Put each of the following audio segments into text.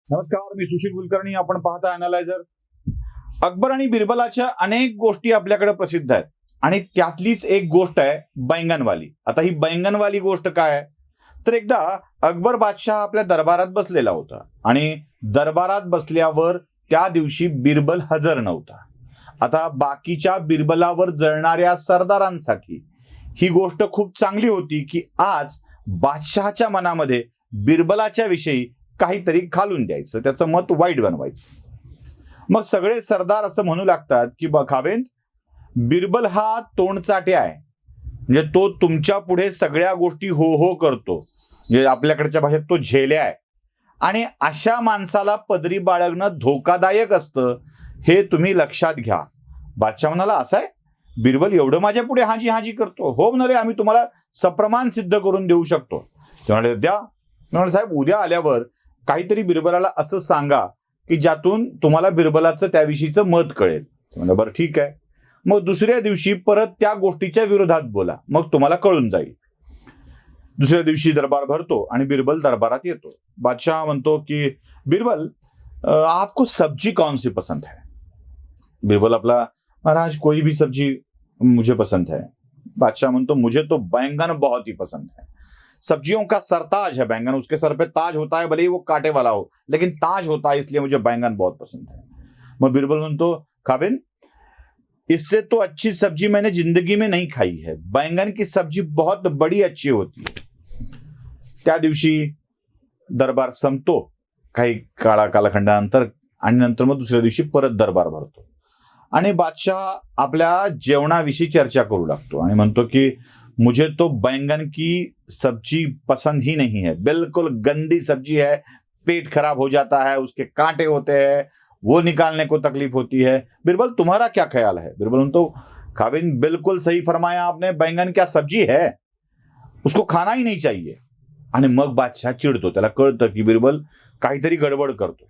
नमस्कार, मी सुशील कुलकर्णी. आपण पाहता अॅनालायझर. अकबर आणि बिरबलाच्या अनेक गोष्टी आपल्याकडे प्रसिद्ध आहेत आणि त्यातलीच एक गोष्ट आहे बैंगनवाली. आता ही बैंगनवाली गोष्ट काय आहे तर एकदा अकबर बादशाह आपल्या दरबारात बसलेला होता आणि दरबारात बसल्यावर त्या दिवशी बिरबल हजर नव्हता. आता बाकीच्या बिरबलावर जळणाऱ्या सरदारांसाठी ही गोष्ट खूप चांगली होती की आज बादशहाच्या मनामध्ये बिरबलाच्या विषयी काहीतरी घालून द्यायचं, त्याचं मत वाईट बनवायचं. मग सगळे सरदार असं म्हणू लागतात की बघावेन, बिरबल हा तोंडचाटे आहे, म्हणजे तो तुमच्या पुढे सगळ्या गोष्टी हो हो करतो, म्हणजे आपल्याकडच्या भाषेत तो झेल्या आहे आणि अशा माणसाला पदरी बाळगणं धोकादायक असतं, हे तुम्ही लक्षात घ्या. बादशाह म्हणाला, असं आहे, बिरबल एवढं माझ्या पुढे हाजी हाजी करतो? हो म्हणाले, आम्ही तुम्हाला सप्रमाण सिद्ध करून देऊ शकतो. ते म्हणाले, द्या. म्हणाले, साहेब उद्या आल्यावर काहीतरी बिरबलाला असं सांगा की ज्यातून तुम्हाला बिरबलाचं त्याविषयीचं मत कळेल. म्हणजे बरं ठीक आहे. मग दुसऱ्या दिवशी परत त्या गोष्टीच्या विरोधात बोला, मग तुम्हाला कळून जाईल. दुसऱ्या दिवशी दरबार भरतो आणि बिरबल दरबारात येतो. बादशाह म्हणतो की बिरबल, आपको सब्जी कौन सी पसंद है? बिरबल आपला, महाराज कोई भी सब्जी मुझे पसंद है. बादशाह म्हणतो, मुझे तो बैंगन बहुत ही पसंद है. सब्जियों का सरताज है बैंगन, उसके सर पे ताज होता है, भले ही वो कांटे वाला हो, लेकिन ताज होता है, इसलिए मुझे बैंगन बहुत पसंद है. मग बिरबल म्हणतो, खाविन, इससे तो अच्छी सब्जी मैंने जिंदगी में नहीं खाई है. बैंगन की सब्जी बहुत बड़ी अच्छी होती है. त्या दिवशी दरबार संपतो काही कालखंडानंतर आणि नंतर मग दुसऱ्या दिवशी परत दरबार भरतो आणि बादशाह आपल्या जेवणाविषयी चर्चा करू लागतो आणि म्हणतो की मुझे तो बैंगन की सब्जी पसंद ही नहीं है, बिल्कुल गंदी सब्जी है, पेट खराब हो जाता है, उसके कांटे होते हैं, वो निकालने को तकलीफ होती है. बिरबल, तुम्हारा क्या ख्याल है? बिरबल तो, खाविन, बिल्कुल सही फरमाया आपने, बैंगन क्या सब्जी है, उसको खाना ही नहीं चाहिए. आणि मग बादशाह चिडतो, त्याला कळतं की बिरबल काहीतरी गडबड करतोय.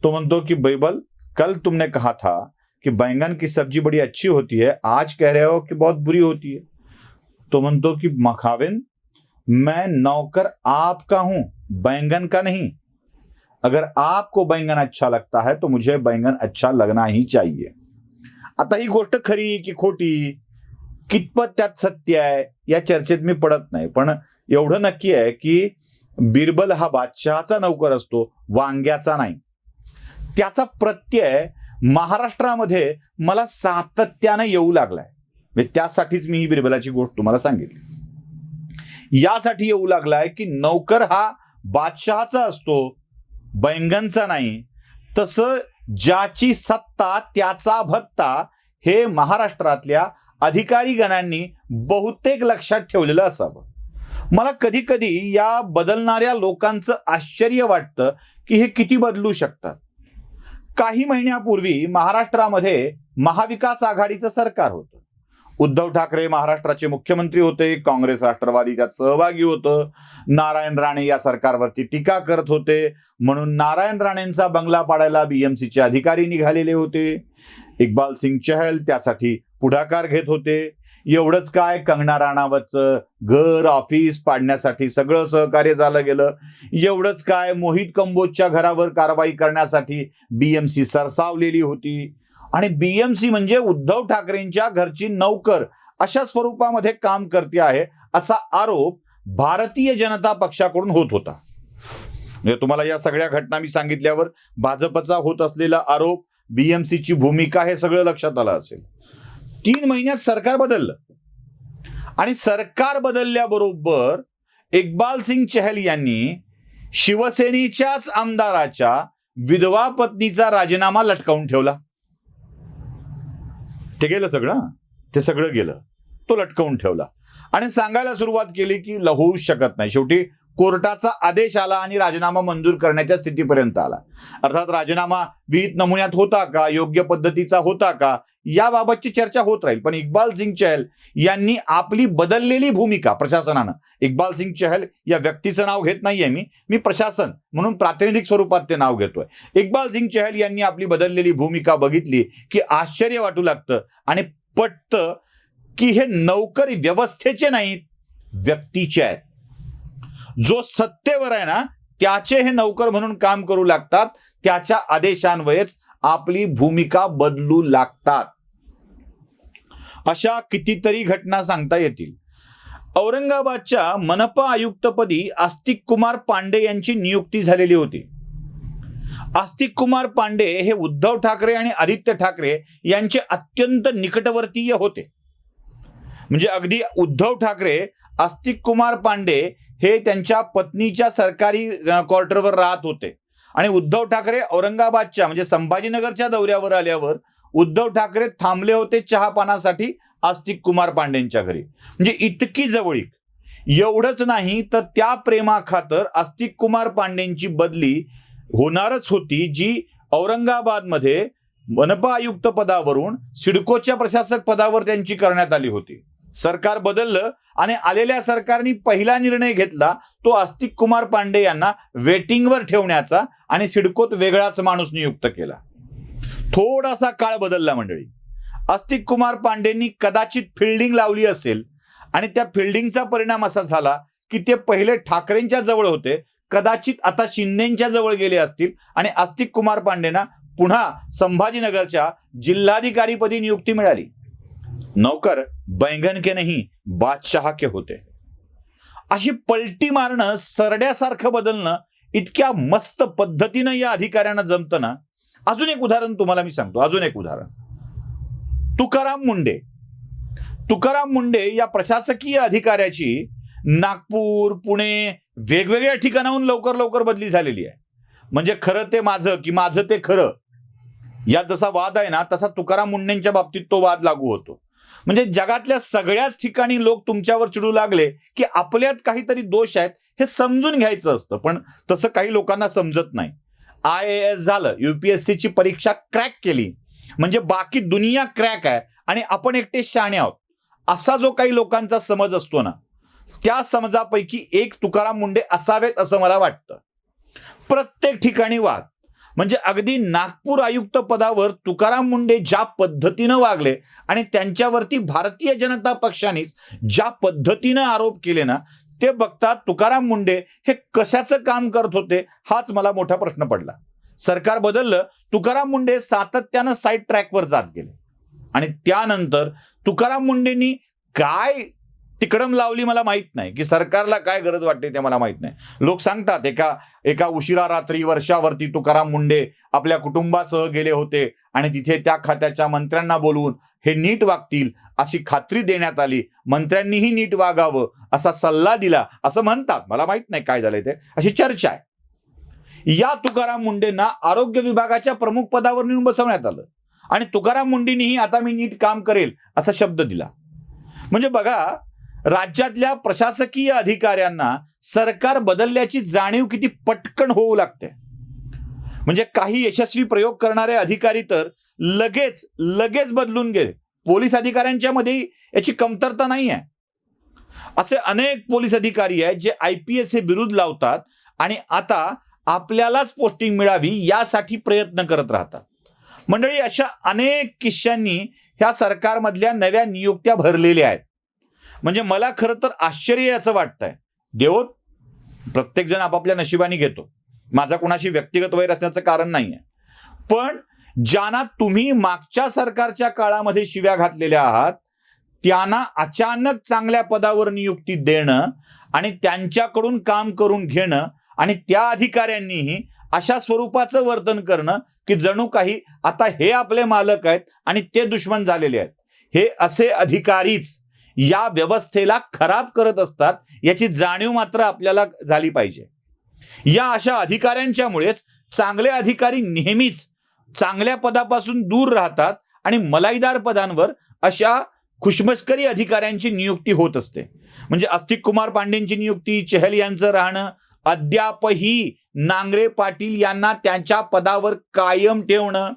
तो म्हणतो की बिरबल, कल तुमने कहा था कि बैंगन की सब्जी बड़ी अच्छी होती है, आज कह रहे हो कि बहुत बुरी होती है. तो म्हणतो की मखाविन, मैं नौकर आपका हूं, बैंगन का नहीं. अगर आपको बैंगन अच्छा लगता है तो मुझे बैंगन अच्छा लगना ही चाहिए. आता ही गोष्ट खरी की खोटी, कितपत त्यात सत्य आहे या चर्चेत मी पडत नाही, पण एवढं नक्की आहे की बिरबल हा बादशहाचा नौकर असतो, वांग्याचा नाही. त्याचा प्रत्यय महाराष्ट्रामध्ये मला सातत्याने येऊ लागलाय. त्यासाठीच मी ही बिरबलाची गोष्ट तुम्हाला सांगितली. यासाठी येऊ लागलाय की नौकर हा बादशहाचा असतो, बैंगनचा नाही. तसं ज्याची सत्ता त्याचा भत्ता, हे महाराष्ट्रातल्या अधिकारी गणांनी बहुतेक लक्षात ठेवलेलं असावं. मला कधी कधी या बदलणाऱ्या लोकांचं आश्चर्य वाटतं की हे किती बदलू शकतात. काही महिन्यापूर्वी महाराष्ट्रामध्ये महाविकास आघाडीचं सरकार होतं. उद्धव ठाकरे महाराष्ट्राचे मुख्यमंत्री होते, काँग्रेस राष्ट्रवादी त्यात सहभागी होतं. नारायण राणे या सरकारवरती टीका करत होते, म्हणून नारायण राणेंचा बंगला पाडायला बीएमसीचे अधिकारी निघालेले होते. इक्बाल सिंग चहल त्यासाठी पुढाकार घेत होते. एवढंच काय, कंगना राणावतचं घर ऑफिस पाडण्यासाठी सगळं सहकार्य झालं गेलं. एवढंच काय, मोहित कंबोजच्या घरावर कारवाई करण्यासाठी बीएमसी सरसावलेली होती आणि बीएमसी म्हणजे उद्धव ठाकरेंच्या घरची नौकर अशा स्वरूपामध्ये काम करते आहे असा आरोप भारतीय जनता पक्षाकडून होत होता. म्हणजे तुम्हाला या सगळ्या घटना मी सांगितल्यावर भाजपचा होत असलेला आरोप, बीएमसीची भूमिका, हे सगळं लक्षात आलं असेल. 3 महिन्यात सरकार बदललं आणि सरकार बदलल्याबरोबर इक्बाल सिंग चहल यांनी शिवसेनेच्याच आमदाराच्या विधवा पत्नीचा राजीनामा लटकावून ठेवला. ते गेलं सगळं, ते सगळं गेलं, तो लटकवून ठेवला आणि सांगायला सुरुवात केली की होऊच शकत नाही. शेवटी कोर्टाचा आदेश आला आणि राजीनामा मंजूर करण्याच्या स्थितीपर्यंत आला. अर्थात राजीनामा विहित नमुन्यात होता का, योग्य पद्धतीचा होता का, याबाबतची चर्चा होत राहील. पण इक्बाल सिंग चहल यांनी आपली बदललेली भूमिका प्रशासनानं, इक्बाल सिंग चहल या व्यक्तीचं नाव घेत नाहीये मी प्रशासन म्हणून प्रातिनिधिक स्वरूपात ते नाव घेतोय. इक्बाल सिंग चहल यांनी आपली बदललेली भूमिका बघितली की आश्चर्य वाटू लागतं आणि पटतं की हे नौकरी व्यवस्थेचे नाहीत, व्यक्तीचे आहेत. जो सत्तेवर आहे ना त्याचे हे नौकर म्हणून काम करू लागतात, त्याच्या आदेशान्वयेच आपली भूमिका बदलू लागतात. अशा कितीतरी घटना सांगता येतील. औरंगाबादच्या मनपा आयुक्तपदी आस्तिक कुमार पांडे यांची नियुक्ती झालेली होती. आस्तिक कुमार पांडे हे उद्धव ठाकरे आणि आदित्य ठाकरे यांचे अत्यंत निकटवर्तीय होते. म्हणजे अगदी उद्धव ठाकरे आस्तिक कुमार पांडे हे त्यांच्या पत्नीच्या सरकारी क्वार्टरवर राहत होते आणि उद्धव ठाकरे औरंगाबादच्या म्हणजे संभाजीनगरच्या दौऱ्यावर आल्यावर उद्धव ठाकरे थांबले होते चहापानासाठी आस्तिक कुमार पांडेंच्या घरी. म्हणजे इतकी जवळीक. एवढंच नाही तर त्या प्रेमाखातर आस्तिक कुमार पांडेंची बदली होणारच होती, जी औरंगाबादमध्ये मनपा आयुक्त पदावरून सिडकोच्या प्रशासक पदावर त्यांची करण्यात आली होती. सरकार बदललं आणि आलेल्या सरकारने पहिला निर्णय घेतला तो आस्तिक कुमार पांडे यांना वेटिंगवर ठेवण्याचा आणि सिडकोत वेगळाच माणूस नियुक्त केला. थोडासा काळ बदलला मंडळी. आस्तिक कुमार पांडेंनी कदाचित फिल्डिंग लावली असेल आणि त्या फिल्डिंगचा परिणाम असा झाला की ते पहिले ठाकरेंच्या जवळ होते, कदाचित आता शिंदेच्या जवळ गेले असतील आणि आस्तिक कुमार पांडेंना पुन्हा संभाजीनगरच्या जिल्हाधिकारीपदी नियुक्ती मिळाली. नौकर बैंगन के नहीं बादशाह के होते. अशी पलटी मारणं, सरड्यासारखं बदलणं इतक्या मस्त पद्धतीनं या अधिकाऱ्यांना जमतं ना. अजून एक उदाहरण तुम्हाला मी सांगतो. अजून एक उदाहरण. तुकाराम मुंडे या प्रशासकीय अधिकाऱ्याची नागपूर, पुणे वेगवेगळ्या ठिकाणाहून लवकर लवकर बदली झालेली आहे. म्हणजे खरं ते माझं की माझं ते खरं, यात जसा वाद आहे ना तसा तुकाराम मुंडेंच्या बाबतीत तो वाद लागू होतो. म्हणजे जगातल्या सगळ्याच ठिकाणी लोक तुमच्यावर चिडू लागले की आपल्यात काहीतरी दोष आहेत हे समजून घ्यायचं असतं, पण तसं काही लोकांना समजत नाही. IAS झालं, UPSC ची परीक्षा क्रॅक केली म्हणजे बाकी दुनिया क्रॅक आहे आणि आपण एकटे शहाणे आहोत, असा जो काही लोकांचा समज असतो ना, त्या समजापैकी एक तुकाराम मुंडे असावेत असं मला वाटतं. प्रत्येक ठिकाणी वाद. म्हणजे अगदी नागपूर आयुक्त पदावर तुकाराम मुंडे ज्या पद्धतीनं वागले आणि त्यांच्यावरती भारतीय जनता पक्षानेच ज्या पद्धतीनं आरोप केले ना, ते बघता तुकाराम मुंडे हे कशाचं काम करत होते हाच मला मोठा प्रश्न पडला. सरकार बदललं, तुकाराम मुंडे सातत्यानं साईड ट्रॅकवर जात गेले आणि त्यानंतर तुकाराम मुंडेंनी काय तिकडम लावली मला माहित नाही, की सरकारला काय गरज वाटते ते मला माहित नाही. लोक सांगतात एका उशिरा रात्री वर्षावरती तुकाराम मुंडे आपल्या कुटुंबासह गेले होते आणि तिथे त्या खात्याच्या मंत्र्यांना बोलवून हे नीट वागतील अशी खात्री देण्यात आली, मंत्र्यांनीही नीट वागावं असा सल्ला दिला असं म्हणतात. मला माहित नाही काय झालंय ते, अशी चर्चा आहे. या तुकाराम मुंडेंना आरोग्य विभागाच्या प्रमुख पदावर नेऊन बसवण्यात आलं आणि तुकाराम मुंडेंनीही आता मी नीट काम करेल असा शब्द दिला. म्हणजे बघा, राज्यातल्या प्रशासकीय अधिकाऱ्यांना सरकार बदलल्याची जाणीव किती पटकन होऊ लागते. म्हणजे काही यशस्वी प्रयोग करणारे अधिकारी तर लगेच बदलून गेले. पोलीस अधिकाऱ्यांच्या मध्ये याची कमतरता नाही आहे. असे अनेक पोलीस अधिकारी आहेत जे IPS हे बिरुद लावतात आणि आता आपल्यालाच पोस्टिंग मिळावी यासाठी प्रयत्न करत राहतात. मंडळी, अशा अनेक किस्स्यांनी ह्या सरकारमधल्या नव्या नियुक्त्या भरलेल्या आहेत. म्हणजे मला खरं तर आश्चर्य याचं वाटतंय. देवो, प्रत्येक जण आपापल्या नशिबाने घेतो. माझा कोणाशी व्यक्तिगत वैर असण्याचं कारण नाहीये. पण ज्यांना तुम्ही मागच्या सरकारच्या काळामध्ये शिव्या घातलेल्या आहात त्यांना अचानक चांगल्या पदावर नियुक्ती देणं आणि त्यांच्याकडून काम करून घेणं आणि त्या अधिकाऱ्यांनीही अशा स्वरूपाचं वर्तन करणं की जणू काही आता हे आपले मालक आहेत आणि ते दुश्मन झालेले आहेत, हे असे अधिकारीच या व्यवस्थेला खराब करत असतात याची जाणीव मात्र आपल्याला झाली पाहिजे. या अशा अधिकाऱ्यांच्यामुळेच चांगले अधिकारी नेहमीच चांगल्या पदापासून दूर राहतात आणि मलाईदार पदांवर अशा खुशमस्करी अधिकाऱ्यांची नियुक्ती होत असते. म्हणजे आस्तिक कुमार पांडेंची नियुक्ती, चहल यांचं राहणं, अद्यापही नांगरे पाटील यांना त्यांच्या पदावर कायम ठेवणं,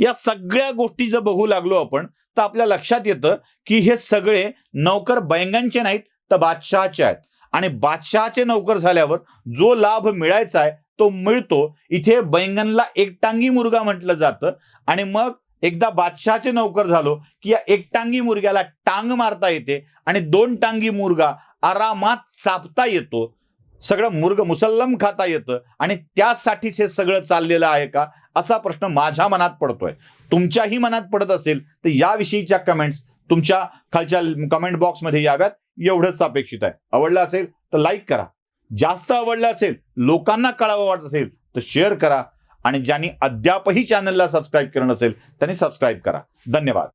या सगळ्या गोष्टी जर बघू लागलो आपण तर आपल्या लक्षात येतं की हे सगळे नौकर बैंगनचे नाहीत तर बादशहाचे आहेत. आणि बादशहाचे नौकर झाल्यावर जो लाभ मिळायचा आहे तो मिळतो. इथे बैंगनला एकटांगी मुर्गा म्हटलं जातं आणि मग एकदा बादशहाचे नौकर झालो की या एकटांगी मुर्ग्याला टांग मारता येते आणि दोन टांगी मुर्गा आरामात चापता येतो. सगळं मुर्ग मुसल्लम खाता येतं आणि त्यासाठीच हे सगळं चाललेलं आहे का, असा प्रश्न माझ्या मनात पडतोय. तुमच्याही मनात पडत असेल तर याविषयीच्या कमेंट्स तुमच्या खालच्या कमेंट बॉक्समध्ये याव्यात, एवढंच अपेक्षित आहे. आवडलं असेल तर लाईक करा, जास्त आवडलं असेल, लोकांना कळावं वाटत असेल तर शेअर करा, आणि ज्यांनी अद्यापही चॅनलला सबस्क्राईब केलं नसेल त्यांनी सबस्क्राईब करा. धन्यवाद.